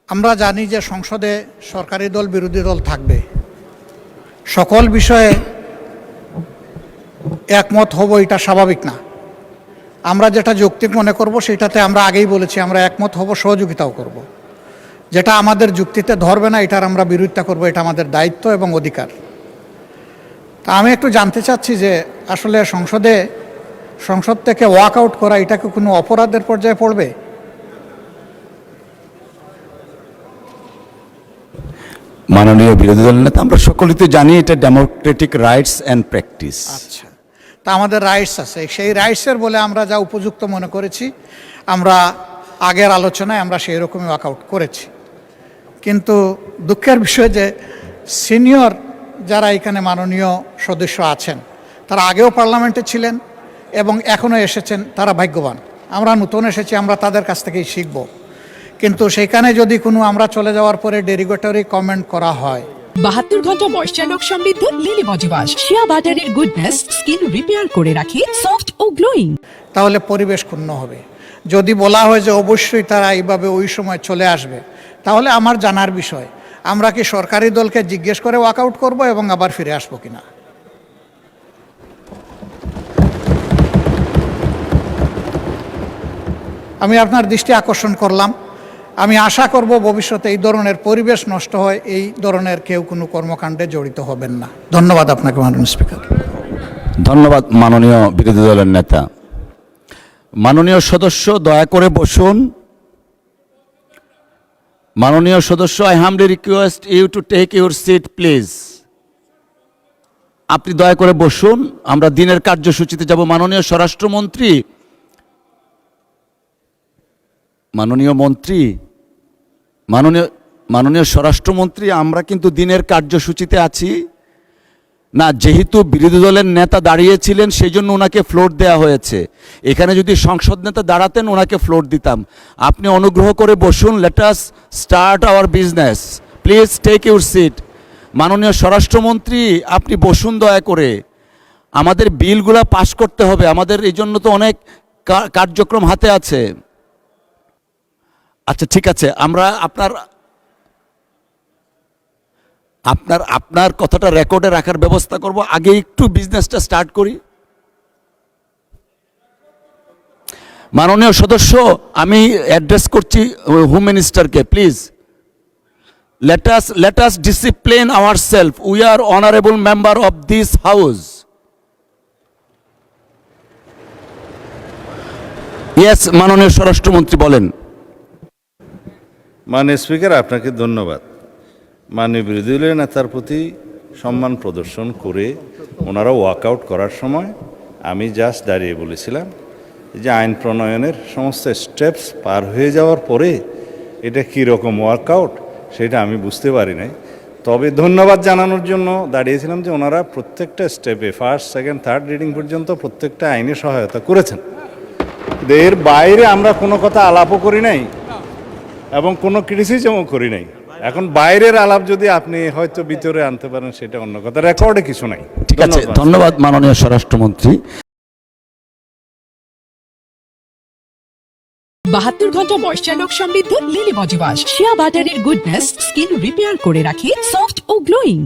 আমরা জানি যে সংসদে সরকারি দল বিরোধী দল থাকবে, সকল বিষয়ে একমত হব এটা স্বাভাবিক না। আমরা যেটা যৌক্তিক মনে করব সেটাতে আমরা আগেই বলেছি আমরা একমত হব, সহযোগিতাও করব। যেটা আমাদের যুক্তিতে ধরবে না এটার আমরা বিরোধিতা করব, এটা আমাদের দায়িত্ব এবং অধিকার। তা আমি একটু জানতে চাচ্ছি যে আসলে সংসদ থেকে ওয়াক আউট করা এটা কি কোনো অপরাধের পর্যায়ে পড়বে? মাননীয় বিরোধী দল নেতা, আমরা সকলেই তো জানি এটা ডেমোক্রেটিক রাইটস অ্যান্ড প্র্যাকটিস। আচ্ছা, তা আমাদের রাইটস আছে, সেই রাইটসের বলে আমরা যা উপযুক্ত মনে করেছি, আমরা আগের আলোচনায় আমরা সেই রকমই ওয়াকআউট করেছি। কিন্তু দুঃখের বিষয় যে সিনিয়র যারা এখানে মাননীয় সদস্য আছেন তারা আগেও পার্লামেন্টে ছিলেন এবং এখনও এসেছেন, তারা ভাগ্যবান। আমরা নতুন এসেছি, আমরা তাদের কাছ থেকেই শিখব। কিন্তু সেখানে যদি কোনো আমরা চলে যাওয়ার পরে ডেরিগেটরি কমেন্ট করা হয়, 72 ঘন্টা ময়েশ্চার লক সমৃদ্ধ লিলি বডি ওয়াশ, শিয়া বাটারের গুডনেস স্কিন রিপেয়ার করে রাখে সফট ও গ্লোয়িং, তাহলে পরিবেশ ক্ষুণ্ণ হবে। যদি বলা হয় যে অবশ্যই তারা এইভাবে ওই সময় চলে আসবে, তাহলে আমার জানার বিষয় আমরা কি সরকারি দলকে জিজ্ঞেস করে ওয়াকআউট করব এবং আবার ফিরে আসবো কিনা। আমি আপনার দৃষ্টি আকর্ষণ করলাম। আমি আশা করব ভবিষ্যতে এই ধরনের পরিবেশ নষ্ট হয়, এই ধরনের কেউ কোনো কর্মকাণ্ডে জড়িত হবেন না। ধন্যবাদ আপনাকে মাননীয় স্পিকার। ধন্যবাদ মাননীয় বিরোধী দলের নেতা। মাননীয় সদস্য দয়া করে বসুন। মাননীয় সদস্য, I humbly request you to take your seat please. আপনি দয়া করে বসুন, আমরা দিনের কার্যসূচিতে যাব। মাননীয় স্বরাষ্ট্রমন্ত্রী, মাননীয় স্বরাষ্ট্রমন্ত্রী, আমরা কিন্তু দিনের কার্যসূচিতে আছি না। যেহেতু বিরোধী দলের নেতা দাঁড়িয়েছিলেন সেই জন্য ওনাকে ফ্লোর দেওয়া হয়েছে। এখানে যদি সংসদ নেতা দাঁড়াতেন ওনাকে ফ্লোর দিতাম। আপনি অনুগ্রহ করে বসুন। Let us start our business, please take your seat. মাননীয় স্বরাষ্ট্রমন্ত্রী, আপনি বসুন দয়া করে। আমাদের বিলগুলা পাস করতে হবে, আমাদের এই জন্য তো অনেক কার্যক্রম হাতে আছে। আচ্ছা ঠিক আছে, আমরা আপনার কথাটা রেকর্ডে রাখার ব্যবস্থা করব। আগে একটু বিজনেসটা স্টার্ট করি। মাননীয় সদস্য, আমি অ্যাড্রেস করছি হোম মিনিস্টারকে। Please let us discipline ourselves. We are honorable member of this house. Yes, মাননীয় স্বরাষ্ট্রমন্ত্রী বলেন। মাননীয় স্পিকার, আপনাকে ধন্যবাদ। মাননীয় বিরোধী দলীয় নেতার প্রতি সম্মান প্রদর্শন করে ওনারা ওয়াকআউট করার সময় আমি জাস্ট দাঁড়িয়ে বলেছিলাম যে আইন প্রণয়নের সমস্ত স্টেপস পার হয়ে যাওয়ার পরে এটা কীরকম ওয়াকআউট সেটা আমি বুঝতে পারি নাই। তবে ধন্যবাদ জানানোর জন্য দাঁড়িয়েছিলাম যে ওনারা প্রত্যেকটা স্টেপে ফার্স্ট, সেকেন্ড, থার্ড রিডিং পর্যন্ত প্রত্যেকটা আইনে সহায়তা করেছেন। এর বাইরে আমরা কোনো কথা আলাপও করি নাই এবং কোনো ক্রিটিসিজমও করি নাই। এখন বাইরের আলাপ যদি আপনি হয়তো ভিতরে আনতে পারেন সেটা অন্য কথা, রেকর্ডে কিছু নাই। ঠিক আছে, ধন্যবাদ মাননীয় স্বরাষ্ট্রমন্ত্রী। 72 ঘন্টা ময়েশ্চার লক সমৃদ্ধ লিলি বডি ওয়াশ, শিয়া বাটারের গুডনেস স্কিন রিপেয়ার করে রাখে সফট ও গ্লোয়িং।